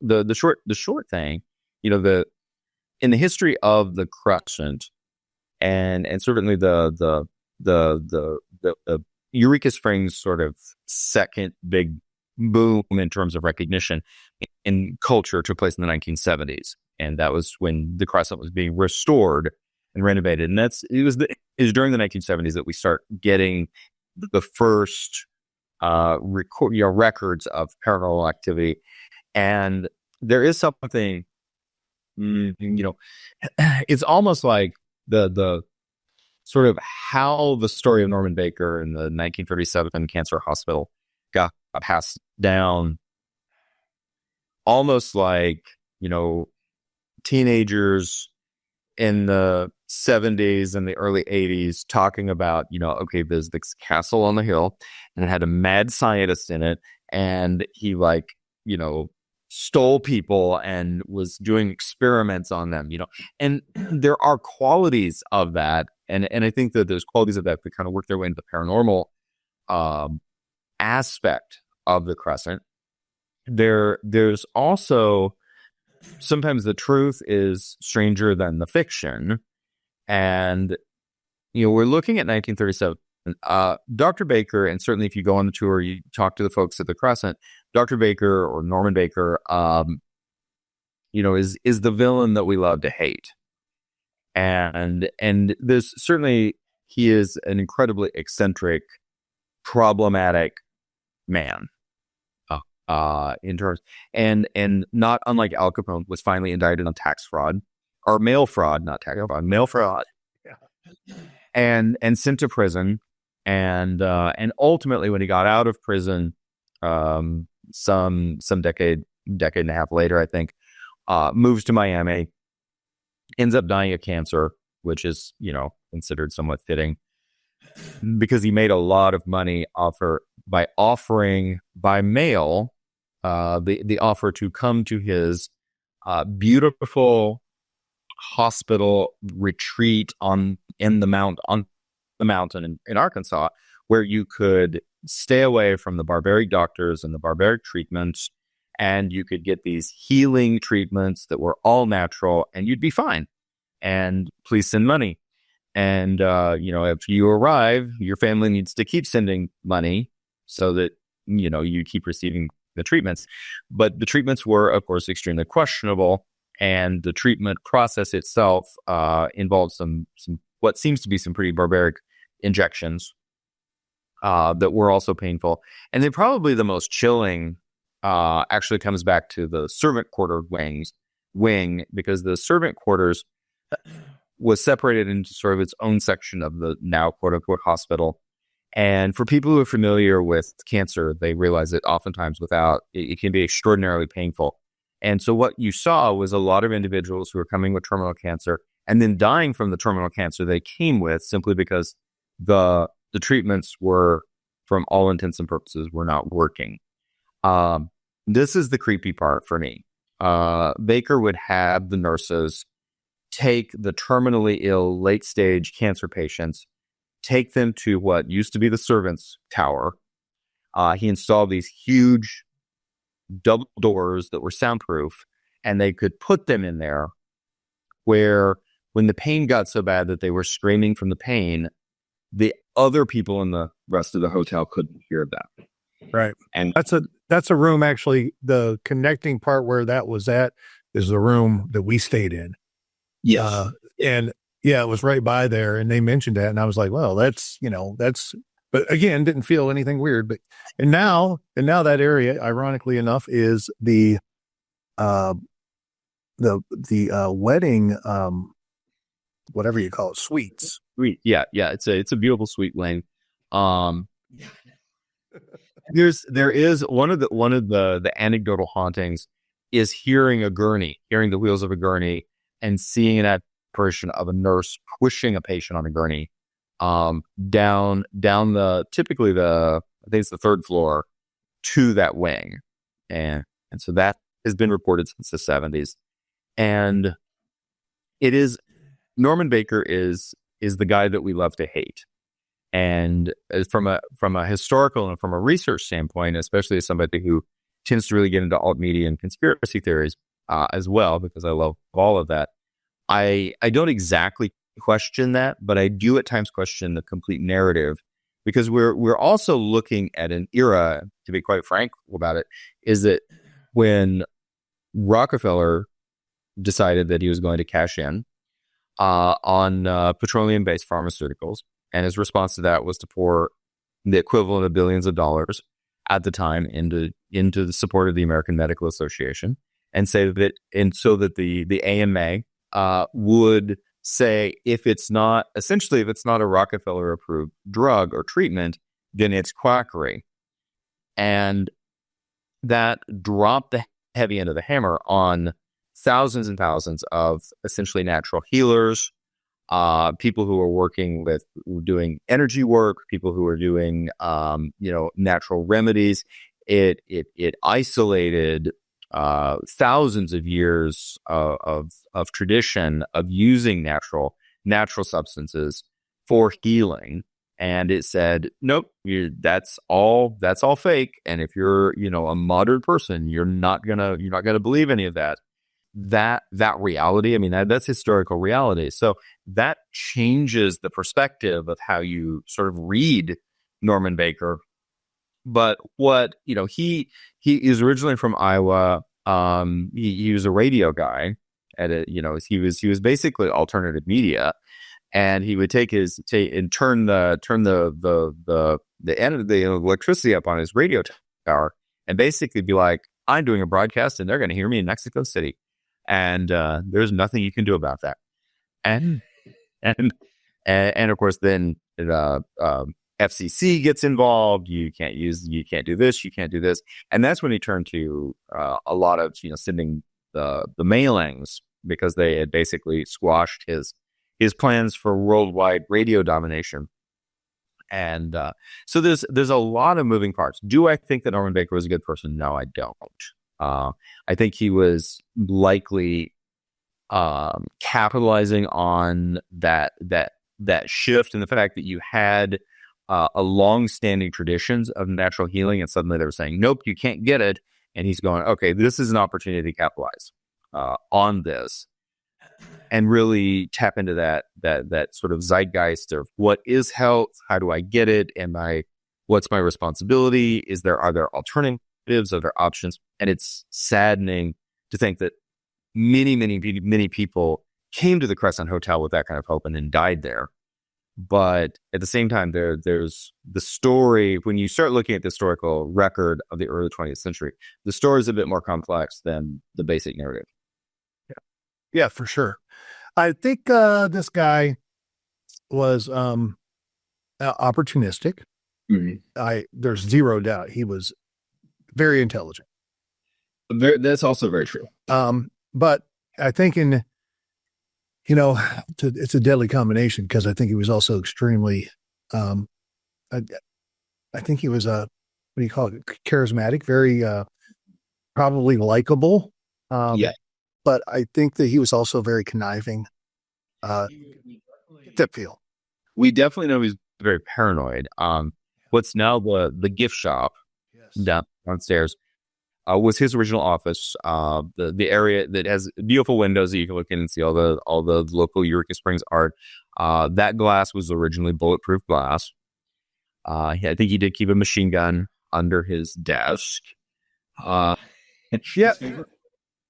the short thing, in the history of the Crescent, and certainly the Eureka Springs sort of second big boom in terms of recognition in culture took place in the 1970s, and that was when the Crescent was being restored and renovated. And it was during the 1970s that we start getting the first records of paranormal activity. And there is something, it's almost like the sort of how the story of Norman Baker in the 1937 Cancer Hospital got passed down, almost like, teenagers in the 70s and the early 80s talking about, okay, there's this castle on the hill and it had a mad scientist in it, and he stole people and was doing experiments on them, and there are qualities of that. And I think that there's qualities of that kind of work their way into the paranormal aspect of the Crescent. There's also sometimes the truth is stranger than the fiction. And, we're looking at 1937. Dr. Baker, and certainly if you go on the tour, you talk to the folks at the Crescent, Dr. Baker or Norman Baker, is the villain that we love to hate. And there's certainly, he is an incredibly eccentric, problematic man. In terms, and not unlike Al Capone, was finally indicted on tax fraud or mail fraud, not tax fraud, mail fraud, and sent to prison. And ultimately, when he got out of prison, some decade and a half later, I think, moves to Miami, ends up dying of cancer, which is considered somewhat fitting, because he made a lot of money by offering by mail the offer to come to his beautiful hospital retreat on the mountain in Arkansas, where you could stay away from the barbaric doctors and the barbaric treatments and you could get these healing treatments that were all natural, and you'd be fine. And please send money. And, if you arrive, your family needs to keep sending money so that, you keep receiving the treatments. But the treatments were, of course, extremely questionable. And the treatment process itself involved some what seems to be some pretty barbaric injections that were also painful. And then probably the most chilling actually comes back to the servant quarter wing, because the servant quarters was separated into sort of its own section of the now quote-unquote hospital. And for people who are familiar with cancer, they realize that oftentimes it can be extraordinarily painful. And so what you saw was a lot of individuals who were coming with terminal cancer and then dying from the terminal cancer they came with, simply because the treatments were, from all intents and purposes, were not working. This is the creepy part for me. Baker would have the nurses take the terminally ill, late-stage cancer patients, take them to what used to be the servants' tower. He installed these huge double doors that were soundproof, and they could put them in there where, when the pain got so bad that they were screaming from the pain, the other people in the rest of the hotel couldn't hear that. Right. And that's a room, actually. The connecting part where that was at is the room that we stayed in. Yes. And yeah, it was right by there, and they mentioned that, and I was like, well, that's, but again, didn't feel anything weird. But and now that area, ironically enough, is the wedding, whatever you call it, suites. Sweet. Yeah. It's a beautiful sweet wing. There is one of the anecdotal hauntings is hearing the wheels of a gurney, and seeing an apparition of a nurse pushing a patient on a gurney down typically I think it's the third floor to that wing, and so that has been reported since the 70s. And it is, Norman Baker is the guy that we love to hate. And from a historical and from a research standpoint, especially as somebody who tends to really get into alt media and conspiracy theories as well, because I love all of that, I don't exactly question that, but I do at times question the complete narrative, because we're also looking at an era, to be quite frank about it, is that when Rockefeller decided that he was going to cash in on petroleum-based pharmaceuticals, and his response to that was to pour the equivalent of billions of dollars at the time into the support of the American Medical Association, and so that the AMA would say, if it's not a Rockefeller approved drug or treatment, then it's quackery. And that dropped the heavy end of the hammer on thousands and thousands of essentially natural healers, people who are doing energy work, people who are doing, natural remedies. It isolated thousands of years of tradition of using natural substances for healing, and it said, nope, that's all fake. And if you're a modern person, you're not gonna believe any of that. That reality, I mean, that's historical reality. So that changes the perspective of how you sort of read Norman Baker. But what, he is originally from Iowa. He was a radio guy he was basically alternative media, and he would turn the end of the electricity up on his radio tower, and basically be like, I'm doing a broadcast and they're going to hear me in Mexico City. And there's nothing you can do about that. And of course, then FCC gets involved. You can't do this, you can't do this. And that's when he turned to a lot of sending the mailings, because they had basically squashed his plans for worldwide radio domination. And so there's a lot of moving parts. Do I think that Norman Baker was a good person? No, I don't. I think he was likely capitalizing on that shift, and the fact that you had a long-standing traditions of natural healing, and suddenly they were saying, nope, you can't get it. and he's going, okay, this is an opportunity to capitalize on this and really tap into that sort of zeitgeist of what is health, how do I get it, what's my responsibility, are there alternatives, are there options? And it's saddening to think that many people came to the Crescent Hotel with that kind of hope and then died there. But at the same time, there's the story. When you start looking at the historical record of the early 20th century, the story is a bit more complex than the basic narrative. Yeah, for sure. I think this guy was opportunistic. There's zero doubt he was very intelligent. That's also very true. But I think it's a deadly combination, because I think he was also extremely, I think he was what do you call it? Charismatic, very, probably likable. Yeah. But I think that he was also very conniving. That feel. We definitely know he's very paranoid. What's now the gift shop downstairs was his original office. The area that has beautiful windows that you can look in and see all the local Eureka Springs art. That glass was originally bulletproof glass. I think he did keep a machine gun under his desk. Yeah,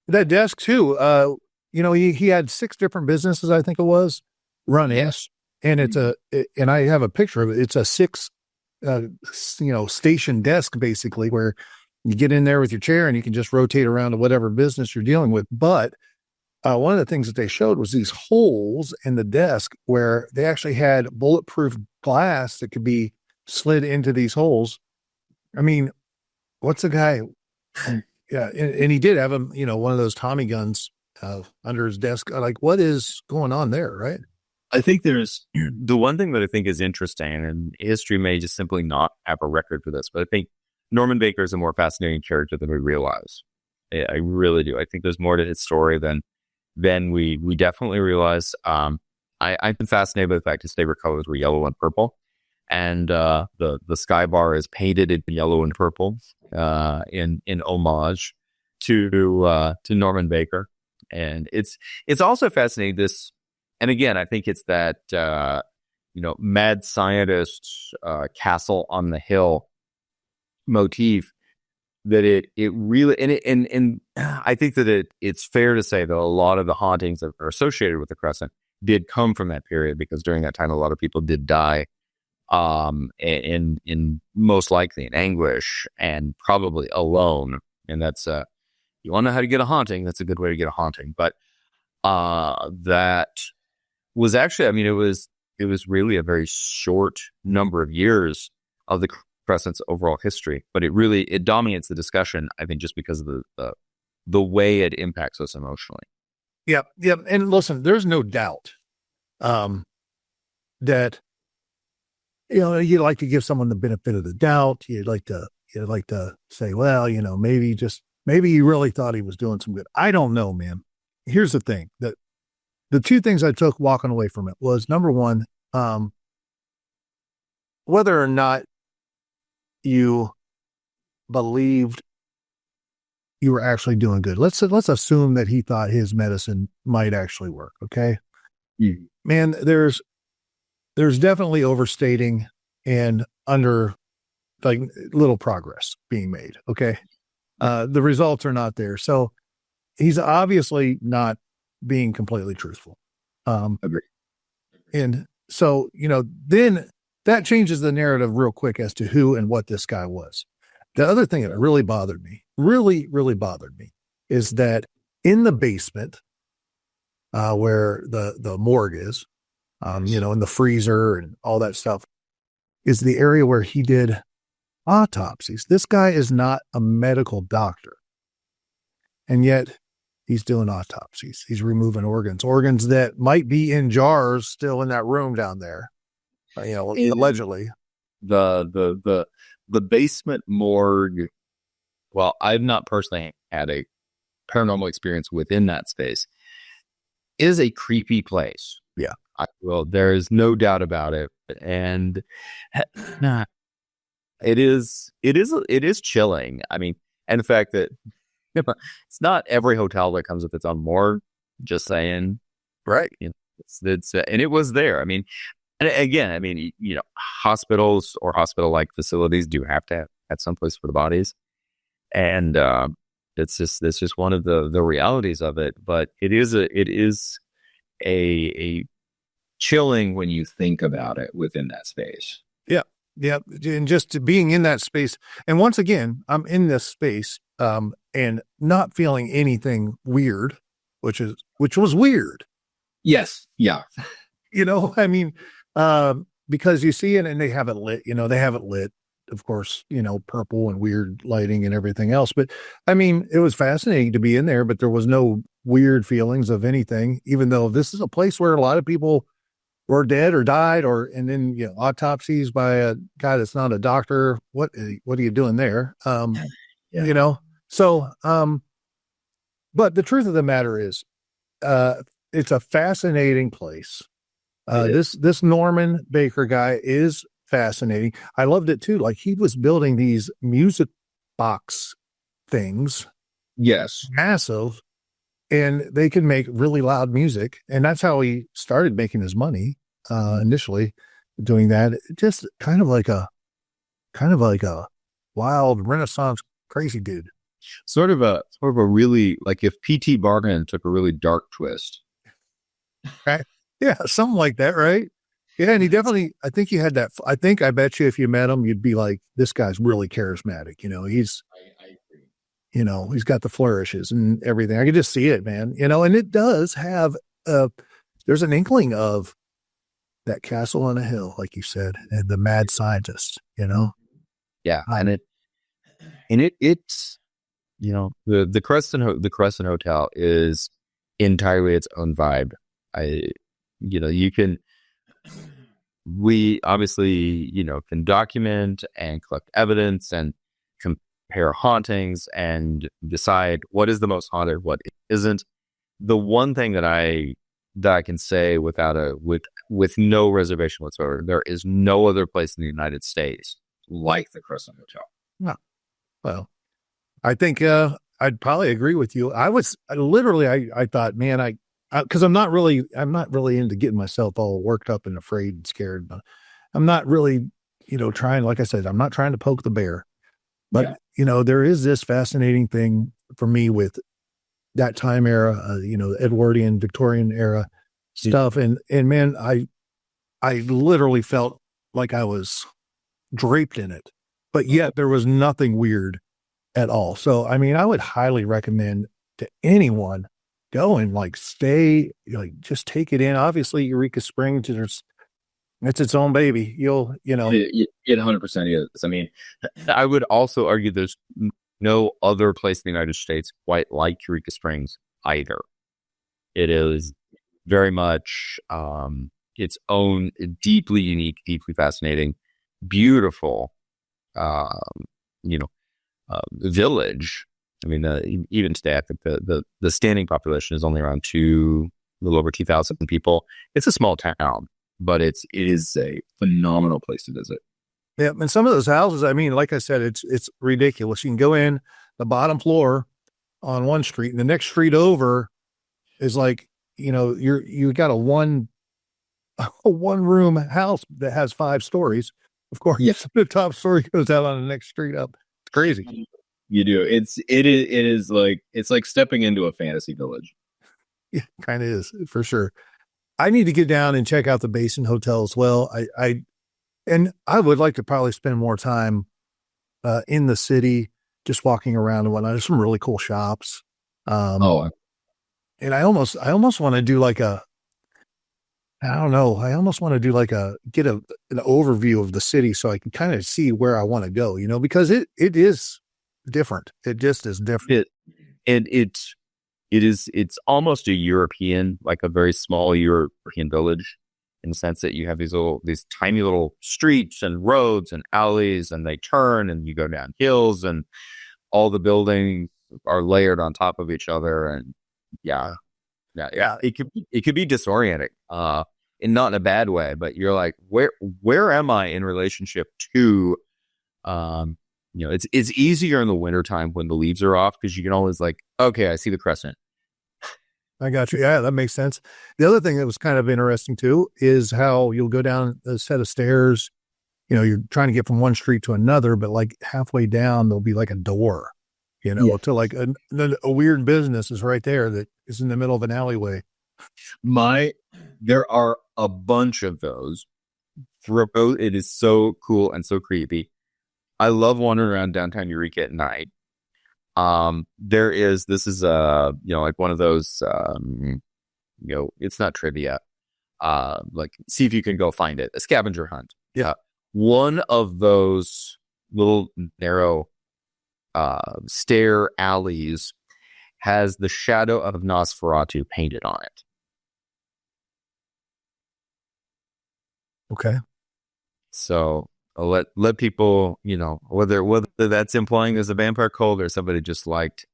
that desk too. He had 6 different businesses, I think it was, running. Yes. And and I have a picture of it. It's a 6, station desk, basically, where you get in there with your chair and you can just rotate around to whatever business you're dealing with. But one of the things that they showed was these holes in the desk where they actually had bulletproof glass that could be slid into these holes. I mean, what's the guy? Yeah. And he did have one of those Tommy guns under his desk. Like, what is going on there? Right. I think there's the one thing that I think is interesting, and history may just simply not have a record for this, but I think Norman Baker is a more fascinating character than we realize. I really do. I think there's more to his story than we definitely realize. I've been fascinated by the fact his favorite colors were yellow and purple, and the sky bar is painted in yellow and purple in homage to Norman Baker. And it's also fascinating this, and again, I think it's that mad scientist castle on the hill motif that it really, and I think that it's fair to say that a lot of the hauntings that are associated with the Crescent did come from that period, because during that time a lot of people did die in most likely in anguish and probably alone. And that's you want to know how to get a haunting, that's a good way to get a haunting. But that was actually, I mean, it was really a very short number of years of the Crescent's overall history, but it dominates the discussion, I think, just because of the way it impacts us emotionally. Yeah. And listen, there's no doubt that you like to give someone the benefit of the doubt. You'd like to say, well, maybe he really thought he was doing some good. I don't know, man. Here's the thing, that the 2 things I took walking away from it was, number one, whether or not you believed you were actually doing good. Let's assume that he thought his medicine might actually work. Okay. Mm-hmm. Man, there's definitely overstating and under like little progress being made. Okay. The results are not there. So he's obviously not being completely truthful. Agree. And so, then that changes the narrative real quick as to who and what this guy was. The other thing that really bothered me, is that in the basement, where the morgue is, in the freezer and all that stuff, is the area where he did autopsies. This guy is not a medical doctor, and yet he's doing autopsies. He's removing organs that might be in jars still in that room down there. Allegedly. The basement morgue. Well, I've not personally had a paranormal experience within that space. Is a creepy place. Yeah. There is no doubt about it. And it is chilling. I mean, And the fact that it's not every hotel that comes with its own morgue. Just saying, Right. you know, and it was there. I mean, and again, I mean, you know, hospitals or hospital-like facilities do have to have some place for the bodies, and it's just one of the realities of it. But it is a chilling when you think about it within that space. Yeah. Yeah. And just being in that space. And once again, I'm in this space and not feeling anything weird, which was weird. Yes. Yeah. You know, I mean, because you see it and they have it lit, of course, purple and weird lighting and everything else. But I mean, it was fascinating to be in there, but there was no weird feelings of anything, even though this is a place where a lot of people were dead or died, and then, autopsies by a guy that's not a doctor. What are you doing there? Yeah. So, but the truth of the matter is, it's a fascinating place. This Norman Baker guy is fascinating. I loved it too. Like, he was building these music box things. Yes. Massive. And they can make really loud music. And that's how he started making his money, initially doing that. Just kind of like a wild Renaissance crazy dude. Sort of a really, like, if P.T. Barnum took a really dark twist. Right? Yeah, something like that, right? Yeah, and he definitely, I think he had that. I bet you if you met him, you'd be like, this guy's really charismatic. He's, I agree. he's got the flourishes and everything. I could just see it, man. And it does have, there's an inkling of that castle on a hill, like you said, and the mad scientist, Yeah. And it's, the Crescent Hotel is entirely its own vibe. We obviously, can document and collect evidence and compare hauntings and decide what is the most haunted, what isn't. The one thing that I can say with no reservation whatsoever, there is no other place in the United States Like the Crescent Hotel. No. Well, I think I'd probably agree with you. I thought, man, because I'm not really into getting myself all worked up and afraid and scared. But I'm not really, trying, like I said, I'm not trying to poke the bear. But, there is this fascinating thing for me with that time era, Edwardian, Victorian era stuff. And man, I literally felt like I was draped in it, but yet there was nothing weird at all. So, I mean, I would highly recommend to anyone go and stay, just take it in. Obviously, Eureka Springs, it's its own baby. It 100% is. I mean, I would also argue there's no other place in the United States quite like Eureka Springs either. It is very much its own deeply unique, deeply fascinating, beautiful, village. I mean, even today, I think the standing population is only around a little over 2,000 people. It's a small town, but it is a phenomenal place to visit. Yeah, and some of those houses, I mean, like I said, it's ridiculous. You can go in the bottom floor on one street, and the next street over is you got a one room house that has 5 stories. Of course, yes. The top story goes out on the next street up. It's crazy. You do. It is like stepping into a fantasy village. Yeah, kind of is, for sure. I need to get down and check out the Basin Hotel as well. I would like to probably spend more time in the city, just walking around and whatnot. There's some really cool shops. And I almost want to do get an overview of the city so I can kind of see where I want to go, because it is different. It just is different. It's almost a European, like a very small European village, in the sense that you have these tiny little streets and roads and alleys, and they turn and you go down hills, and all the buildings are layered on top of each other. And yeah, it could be disorienting, and not in a bad way, but you're like, where am I in relationship to it's easier in the wintertime when the leaves are off because you can always like, okay, I see the crescent. I got you. Yeah, that makes sense. The other thing that was kind of interesting too is how you'll go down a set of stairs. You're trying to get from one street to another, but like halfway down, there'll be like a door, to like a weird business is right there that is in the middle of an alleyway. There are a bunch of those. It is so cool and so creepy. I love wandering around downtown Eureka at night. This is like one of those, it's not trivia. Like see if you can go find it. A scavenger hunt. Yeah. One of those little narrow, stair alleys has the shadow of Nosferatu painted on it. Okay. So I'll let people, whether that's implying there's a vampire cult or somebody just liked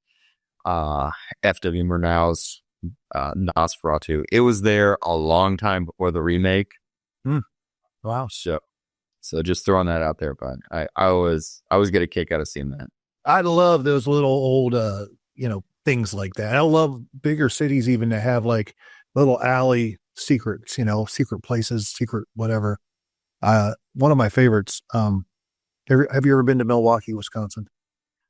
F.W. Murnau's Nosferatu. It was there a long time before the remake. Wow. So just throwing that out there, but I always get a kick out of seeing that. I love those little old, things like that. I love bigger cities even to have like little alley secrets, secret places, secret whatever. One of my favorites. Have you ever been to Milwaukee, Wisconsin?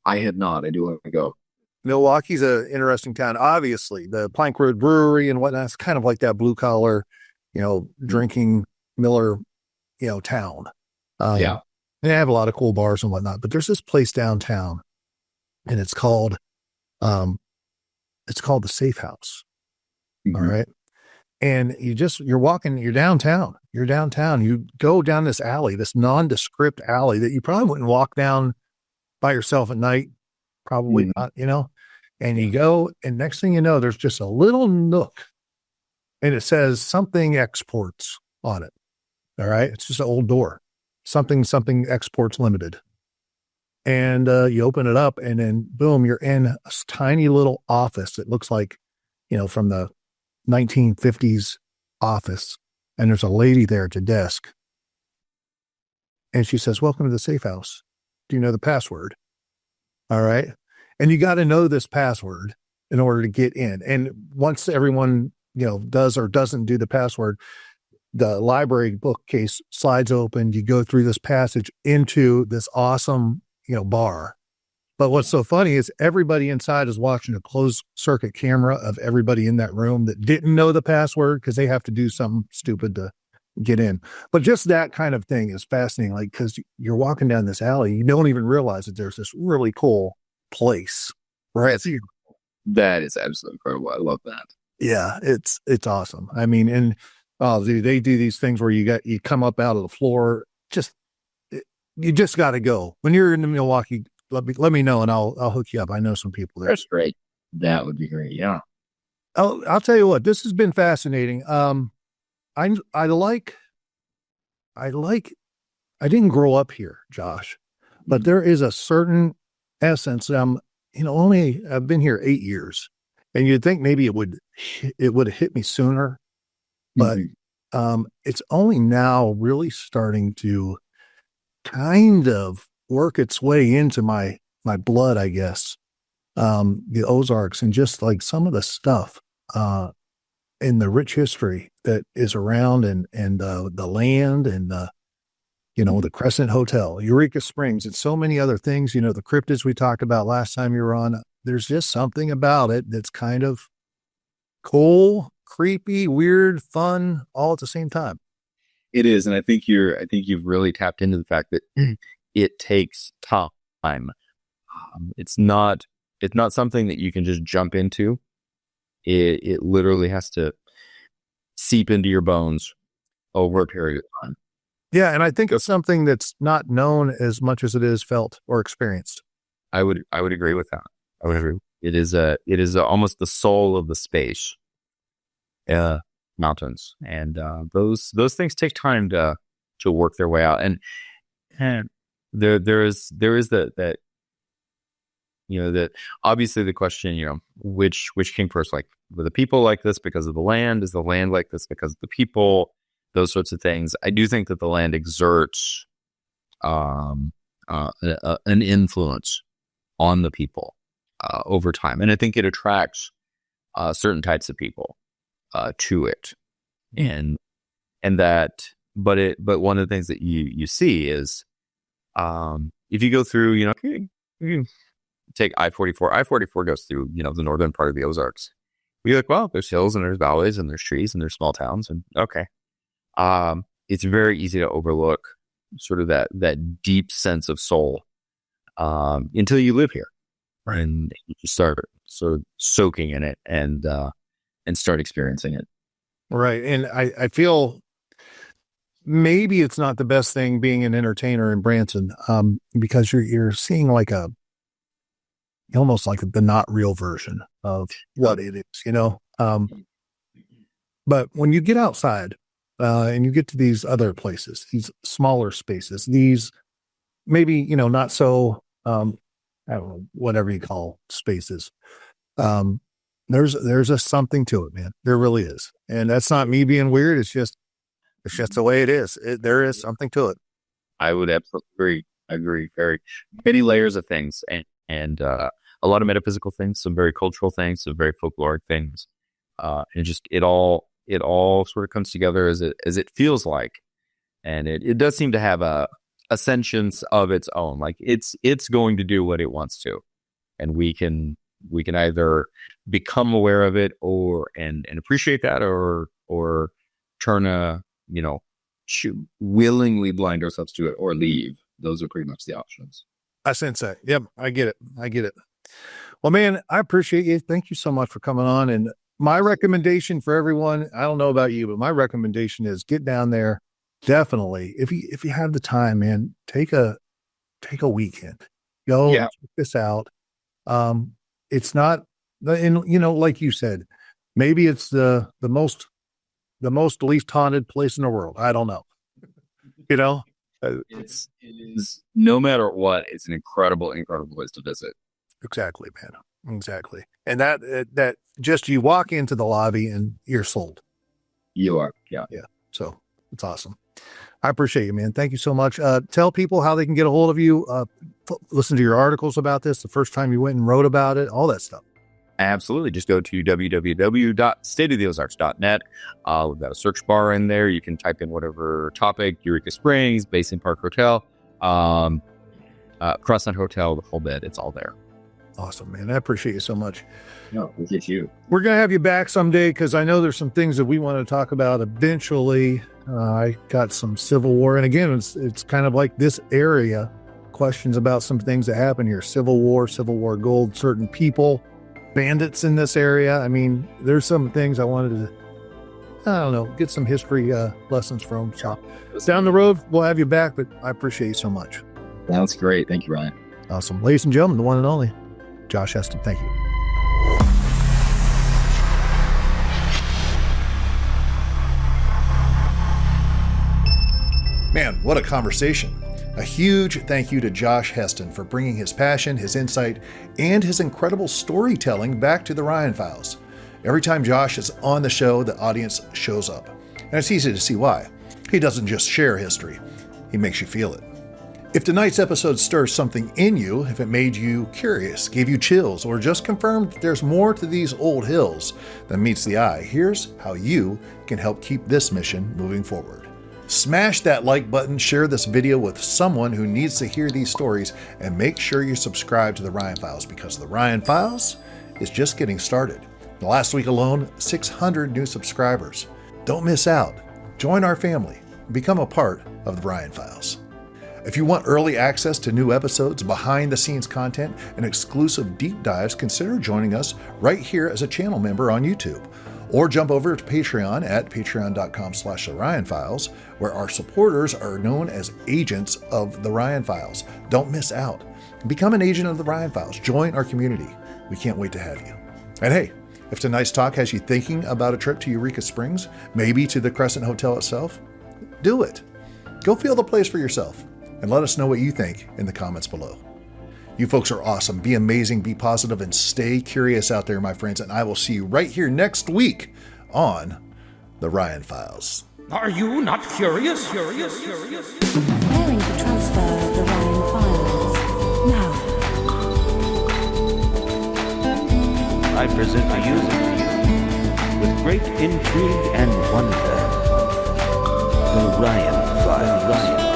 I had not. I do want to go. Milwaukee's an interesting town. Obviously, the Plank Road Brewery and whatnot. It's kind of like that blue collar, drinking Miller, town. Yeah. And they have a lot of cool bars and whatnot. But there's this place downtown, and it's called the Safe House. Mm-hmm. All right. And you're downtown. You go down this alley, this nondescript alley that you probably wouldn't walk down by yourself at night. Probably not, and you go, and next thing you know, there's just a little nook and it says something exports on it. All right. It's just an old door, something exports limited. And you open it up and then boom, you're in a tiny little office that looks like, from the 1950s office. And there's a lady there at the desk. And she says, "Welcome to the Safe House. Do you know the password?" All right. And you got to know this password in order to get in. And once everyone, does or doesn't do the password, the library bookcase slides open. You go through this passage into this awesome, bar. But what's so funny is everybody inside is watching a closed circuit camera of everybody in that room that didn't know the password because they have to do something stupid to get in. But just that kind of thing is fascinating. Like, because you're walking down this alley, you don't even realize that there's this really cool place. Right. That is absolutely incredible. I love that. Yeah, it's awesome. I mean, and they do these things where you come up out of the floor. You just got to go when you're in Milwaukee. Let me know and I'll hook you up. I know some people there. That's great. That would be great. Yeah. I'll tell you what, this has been fascinating. I didn't grow up here, Josh, but there is a certain essence. I've been here 8 years, and you'd think maybe it would have hit me sooner, but it's only now really starting to kind of work its way into my blood, I guess. The Ozarks and just like some of the stuff in the rich history that is around and the land and the Crescent Hotel, Eureka Springs, and so many other things, the cryptids we talked about last time you were on. There's just something about it that's kind of cool, creepy, weird, fun, all at the same time. It is. And I think you've really tapped into the fact that it takes time. It's not something that you can just jump into. It literally has to seep into your bones over a period of time. Yeah, and I think it's something that's not known as much as it is felt or experienced. I would agree with that. I would agree. It is almost the soul of the space. Mountains, and those things take time to work their way out, and there is that that obviously the question, which came first, like, were the people like this because of the land? Is the land like this because of the people? Those sorts of things. I do think that the land exerts a an influence on the people over time. And I think it attracts certain types of people to it. And that, but one of the things that you see is, if you go through, you can take I-44. I-44 goes through, the northern part of the Ozarks. You're like, well, there's hills and there's valleys and there's trees and there's small towns, and okay. It's very easy to overlook sort of that deep sense of soul until you live here, Right. and you just start sort of soaking in it and start experiencing it. Right. And I feel maybe it's not the best thing being an entertainer in Branson, because you're seeing like almost like the not real version of what it is, but when you get outside, and you get to these other places, these smaller spaces, these maybe, not so, I don't know, whatever you call spaces. There's a something to it, man. There really is. And that's not me being weird. It's just the way it is. There is something to it. I would absolutely agree. I agree. Very many layers of things, and a lot of metaphysical things, some very cultural things, some very folkloric things. And just it all sort of comes together as it feels like, and it does seem to have a sentience of its own. Like it's going to do what it wants to, and we can either become aware of it and appreciate that, or turn willingly blind ourselves to it or leave. Those are pretty much the options. I sense that. Yep. I get it. Well, man, I appreciate you. Thank you so much for coming on. And my recommendation for everyone, I don't know about you, but my recommendation is get down there. Definitely. If you have the time, man, take a weekend, go check this out. It's not, like you said, maybe it's the most least haunted place in the world. I don't know. It is, no matter what, it's an incredible place to visit. Exactly, man. Exactly. And that just, you walk into the lobby and you're sold. You are. Yeah. Yeah. So it's awesome. I appreciate you, man. Thank you so much. Tell people how they can get a hold of you. Listen to your articles about this, the first time you went and wrote about it, all that stuff. Absolutely. Just go to www.stateoftheozarks.net. We've got a search bar in there. You can type in whatever topic: Eureka Springs, Basin Park Hotel, Crescent Hotel, the whole bit. It's all there. Awesome, man. I appreciate you so much. No, we'll get you. We're going to have you back someday, because I know there's some things that we want to talk about eventually. I got some Civil War. And again, it's kind of like this area, questions about some things that happen here. Civil War gold, certain people, bandits in this area. I mean, there's some things I wanted to, get some history lessons from. So down the road, we'll have you back, but I appreciate you so much. Sounds great. Thank you, Ryan. Awesome. Ladies and gentlemen, the one and only Josh Heston. Thank you. Man, what a conversation. A huge thank you to Josh Heston for bringing his passion, his insight, and his incredible storytelling back to the Ryan Files. Every time Josh is on the show, the audience shows up. And it's easy to see why. He doesn't just share history, he makes you feel it. If tonight's episode stirs something in you, if it made you curious, gave you chills, or just confirmed that there's more to these old hills than meets the eye, here's how you can help keep this mission moving forward. Smash that like button, share this video with someone who needs to hear these stories, and make sure you subscribe to the Ryan Files, because the Ryan Files is just getting started. The last week alone, 600 new subscribers. Don't miss out. Join our family. Become a part of the Ryan Files. If you want early access to new episodes, behind-the-scenes content, and exclusive deep dives, consider joining us right here as a channel member on YouTube. Or jump over to Patreon at patreon.com/The Ryan Files, where our supporters are known as agents of the Ryan Files. Don't miss out. Become an agent of the Ryan Files. Join our community. We can't wait to have you. And hey, if tonight's talk has you thinking about a trip to Eureka Springs, maybe to the Crescent Hotel itself, do it. Go feel the place for yourself, and let us know what you think in the comments below. You folks are awesome. Be amazing, be positive, and stay curious out there, my friends. And I will see you right here next week on The Ryan Files. Are you not curious? Preparing to transfer the Ryan Files. I present to you, with great intrigue and wonder, the Ryan Files.